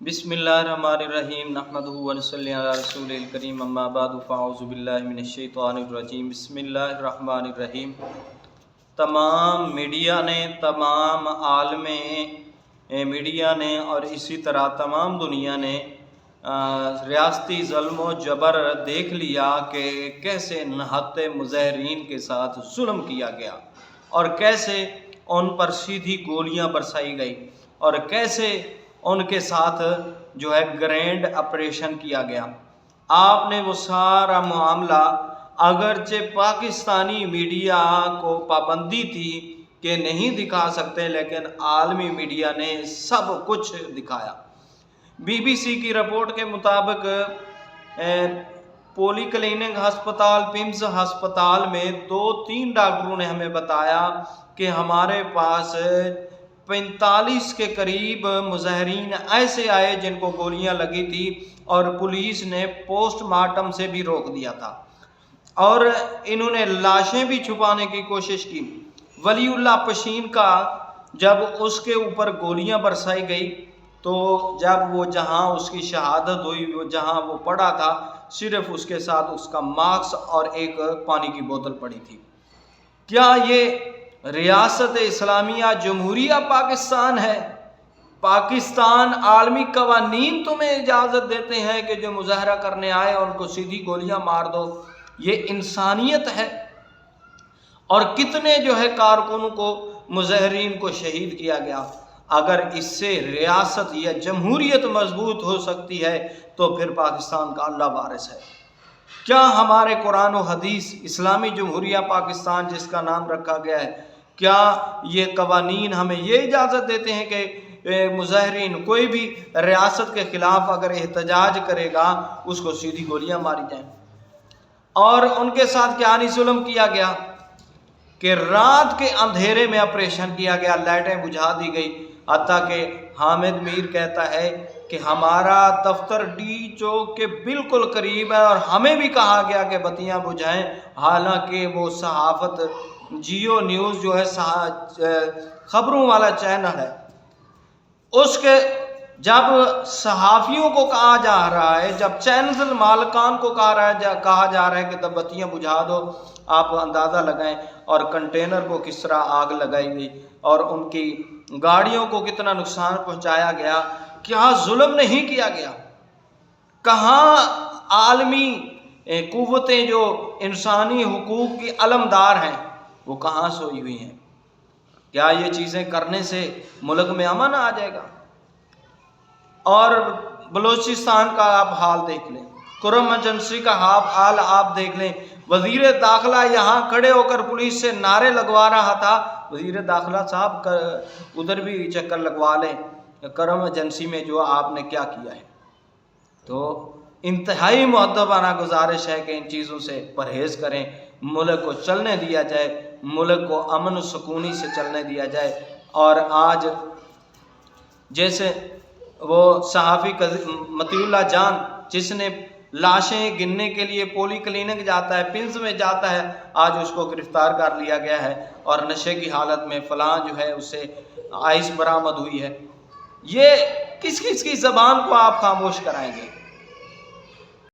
بسم اللہ الرحمن الرحیم نحمدہ ونصلی علی رسول الکریم اما بعد فاعوذ باللہ من الشیطان الرجیم بسم اللہ الرحمن الرحیم۔ تمام میڈیا نے، تمام عالم میڈیا نے اور اسی طرح تمام دنیا نے ریاستی ظلم و جبر دیکھ لیا کہ کیسے نہتے مظاہرین کے ساتھ ظلم کیا گیا اور کیسے ان پر سیدھی گولیاں برسائی گئی اور کیسے ان کے ساتھ جو ہے گرینڈ آپریشن کیا گیا۔ آپ نے وہ سارا معاملہ، اگرچہ پاکستانی میڈیا کو پابندی تھی کہ نہیں دکھا سکتے، لیکن عالمی میڈیا نے سب کچھ دکھایا۔ بی سی کی رپورٹ کے مطابق پولی کلینک ہسپتال، پمز ہسپتال میں 2-3 ڈاکٹروں نے ہمیں بتایا کہ ہمارے پاس 45 کے قریب مظاہرین ایسے آئے جن کو گولیاں لگی تھی اور پولیس نے پوسٹ مارٹم سے بھی روک دیا تھا، اور انہوں نے لاشیں بھی چھپانے کی کوشش کی۔ ولی اللہ پشین کا جب اس کے اوپر گولیاں برسائی گئی تو جب وہ جہاں اس کی شہادت ہوئی، وہ جہاں وہ پڑا تھا، صرف اس کے ساتھ اس کا ماسک اور ایک پانی کی بوتل پڑی تھی۔ کیا یہ ریاست اسلامیہ جمہوریہ پاکستان ہے؟ پاکستان عالمی قوانین تمہیں اجازت دیتے ہیں کہ جو مظاہرہ کرنے آئے ان کو سیدھی گولیاں مار دو؟ یہ انسانیت ہے؟ اور کتنے جو ہے کارکنوں کو، مظاہرین کو شہید کیا گیا۔ اگر اس سے ریاست یا جمہوریت مضبوط ہو سکتی ہے تو پھر پاکستان کا اللہ وارث ہے۔ کیا ہمارے قرآن و حدیث، اسلامی جمہوریہ پاکستان جس کا نام رکھا گیا ہے، کیا یہ قوانین ہمیں یہ اجازت دیتے ہیں کہ مظاہرین، کوئی بھی ریاست کے خلاف اگر احتجاج کرے گا اس کو سیدھی گولیاں ماری جائیں؟ اور ان کے ساتھ کیا نہیں ظلم کیا گیا کہ رات کے اندھیرے میں آپریشن کیا گیا، لائٹیں بجھا دی گئی، حتیٰ کہ حامد میر کہتا ہے کہ ہمارا دفتر ڈی چوک کے بالکل قریب ہے اور ہمیں بھی کہا گیا کہ بتیاں بجھائیں، حالانکہ وہ صحافت جیو نیوز جو ہے خبروں والا چینل ہے، اس کے جب صحافیوں کو کہا جا رہا ہے، جب چینل مالکان کو کہا جا رہا ہے کہ بتیاں بجھا دو، آپ اندازہ لگائیں، اور کنٹینر کو کس طرح آگ لگائی گئی اور ان کی گاڑیوں کو کتنا نقصان پہنچایا گیا۔ کیا ظلم نہیں کیا گیا؟ کہاں عالمی قوتیں جو انسانی حقوق کی علمدار ہیں وہ کہاں سوئی ہوئی ہیں؟ کیا یہ چیزیں کرنے سے ملک میں امن آ جائے گا؟ اور بلوچستان کا آپ حال دیکھ لیں، کرم ایجنسی کا حال آپ دیکھ لیں۔ وزیر داخلہ یہاں کھڑے ہو کر پولیس سے نعرے لگوا رہا تھا۔ وزیر داخلہ صاحب ادھر بھی چکر لگوا لیں، کرم ایجنسی میں جو آپ نے کیا کیا ہے۔ تو انتہائی مؤدبانہ گزارش ہے کہ ان چیزوں سے پرہیز کریں، ملک کو چلنے دیا جائے، ملک کو امن و سکونی سے چلنے دیا جائے۔ اور آج جیسے وہ صحافی مطیع اللہ جان جس نے لاشیں گننے کے لیے پولی کلینک جاتا ہے، پنز میں جاتا ہے، آج اس کو گرفتار کر لیا گیا ہے اور نشے کی حالت میں فلاں جو ہے اس سے آئس برآمد ہوئی ہے۔ یہ کس کس کی زبان کو آپ خاموش کرائیں گے؟